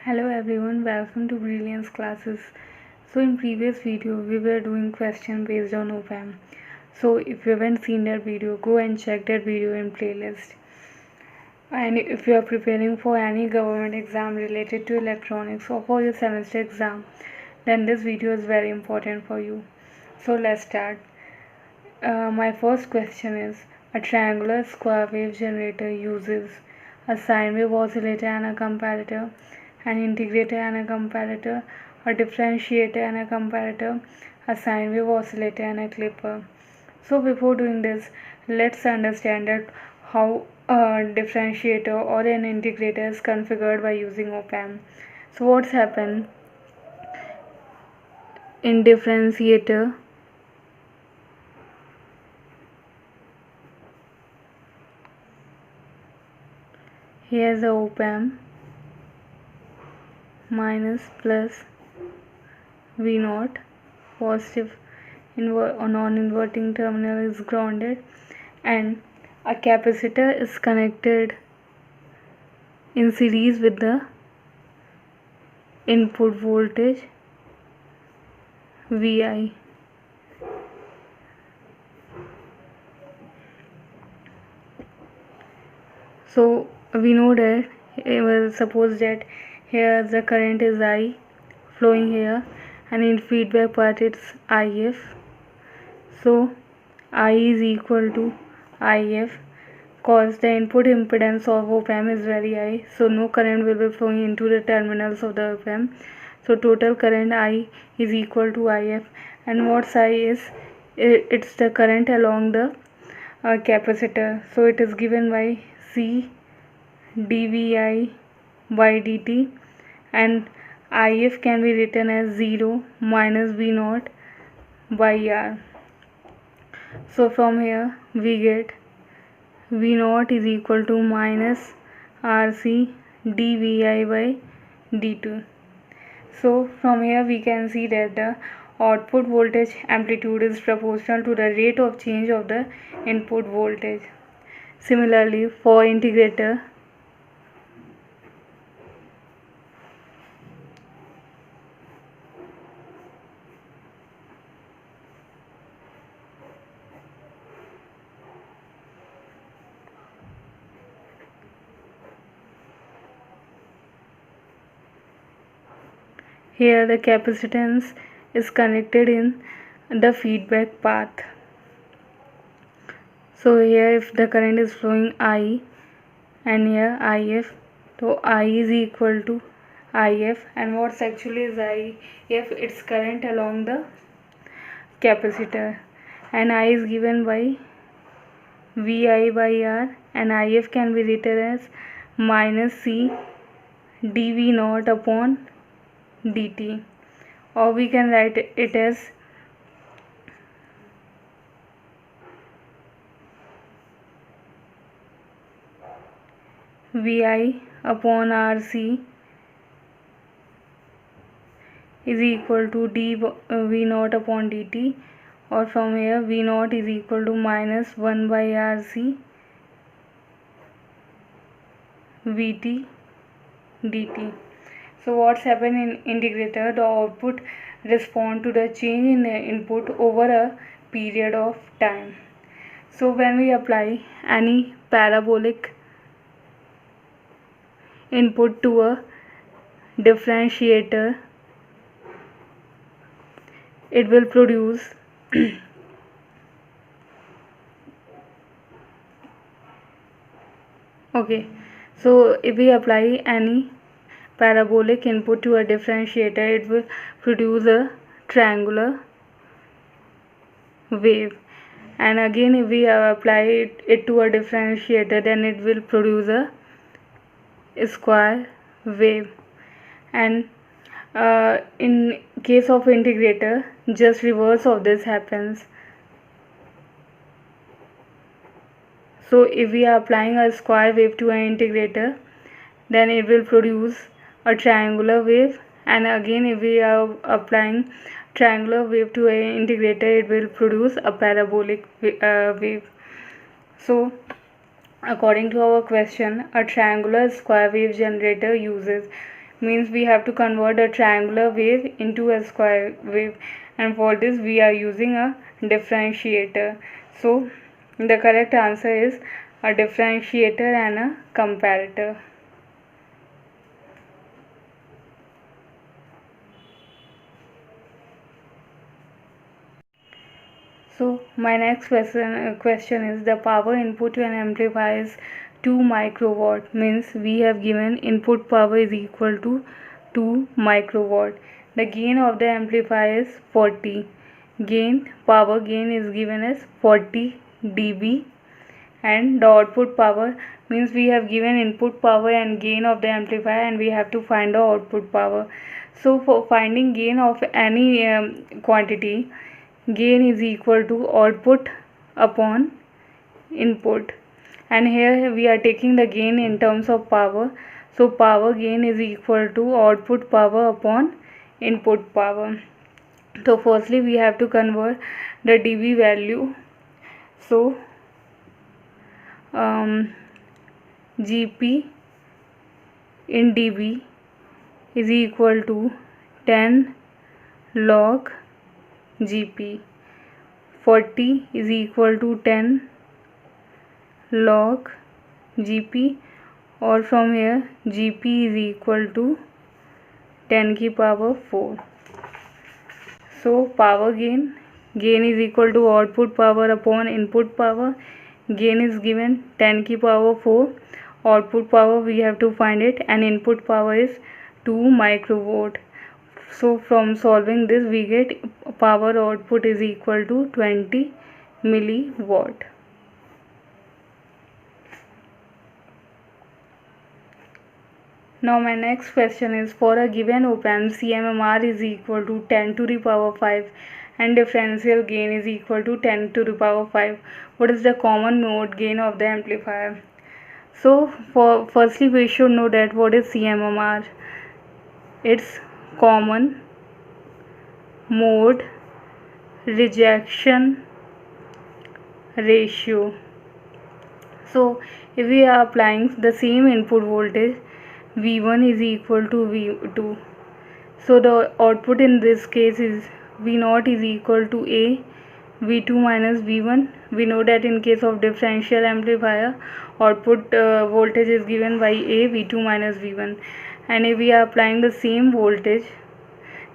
Hello everyone, welcome to Brilliance classes. So in previous video we were doing question based on op-amp. So if you haven't seen that video, go and check that video in playlist. And if you are preparing for any government exam related to electronics or for your semester exam, then this video is very important for you. So let's start. My first question is, a triangular square wave generator uses a sine wave oscillator and a comparator, an integrator and a comparator, a differentiator and a comparator, a sine wave oscillator and a clipper. So before doing this, let's understand that how a differentiator or an integrator is configured by using op-amp. So what's happened in differentiator? Here's the op-amp minus plus V0, positive non-inverting terminal is grounded, and a capacitor is connected in series with the input voltage Vi. So we know that suppose that here the current is I flowing here, and in feedback part it's IF. So I is equal to IF, cause the input impedance of op-amp is very high, so no current will be flowing into the terminals of the op-amp. So total current I is equal to IF, and what's I is, it's the current along the capacitor. So it is given by C dVi by dt, and IF can be written as 0 minus V0 by R. So from here we get V0 is equal to minus RC dVi by dt. So from here we can see that the output voltage amplitude is proportional to the rate of change of the input voltage. Similarly, for integrator, here the capacitance is connected in the feedback path. So here if the current is flowing I and here IF, so I is equal to IF, and what's actually is IF? It's current along the capacitor, and I is given by Vi by R, and IF can be written as minus C dV0 upon dt, or we can write it as Vi upon Rc is equal to V0 upon dt, or from here V0 is equal to minus 1 by Rc Vt dt. So what's happened in integrator? The output respond to the change in the input over a period of time. So when we apply any parabolic input to a differentiator, it will produce okay, so if we apply any parabolic input to a differentiator, it will produce a triangular wave, and again if we apply it to a differentiator, then it will produce a square wave. And in case of integrator, just reverse of this happens. So if we are applying a square wave to an integrator, then it will produce a triangular wave, and again if we are applying triangular wave to an integrator, it will produce a parabolic wave. So according to our question, a triangular square wave generator uses means we have to convert a triangular wave into a square wave, and for this we are using a differentiator. So the correct answer is a differentiator and a comparator. So my next question is the power input to an amplifier is 2 microwatt, means we have given input power is equal to 2 microwatt. The gain of the amplifier is 40. Power gain is given as 40 dB, and the output power means we have given input power and gain of the amplifier, and we have to find the output power. So for finding gain of any quantity, gain is equal to output upon input, and here we are taking the gain in terms of power. So power gain is equal to output power upon input power. So firstly we have to convert the dB value. So Gp in dB is equal to 10 log Gp. 40 is equal to 10 log Gp, or from here Gp is equal to 10 की power 4. So power gain is equal to output power upon input power. Gain is given 10 की power 4. Output power we have to find it, and input power is 2 microwatt. So from solving this we get power output is equal to 20 milliwatt. Now my next question is, for a given op-amp CMRR is equal to 10 to the power 5 and differential gain is equal to 10 to the power 5. What is the common mode gain of the amplifier? So firstly we should know that what is CMRR. It's common mode rejection ratio. So if we are applying the same input voltage, V1 is equal to V2. So the output in this case is V0 is equal to A V2 minus V1. We know that in case of differential amplifier, output voltage is given by A V2 minus V1, and if we are applying the same voltage,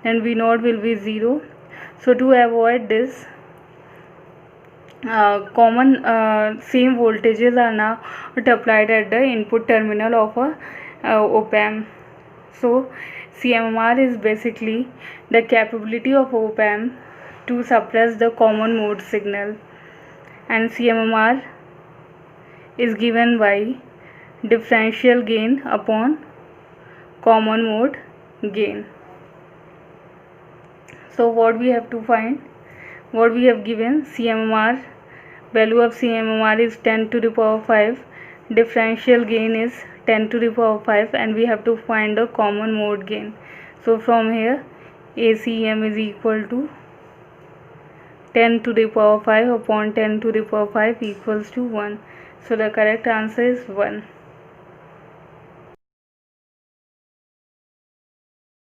then V0 will be 0. So to avoid this, common same voltages are now applied at the input terminal of a op-amp. So CMRR is basically the capability of op-amp to suppress the common mode signal, and CMRR is given by differential gain upon common mode gain. So what we have to find, what we have given, CMRR, value of CMRR is 10 to the power 5, differential gain is 10 to the power 5, and we have to find the common mode gain. So from here ACM is equal to 10 to the power 5 upon 10 to the power 5 equals to 1. So the correct answer is 1.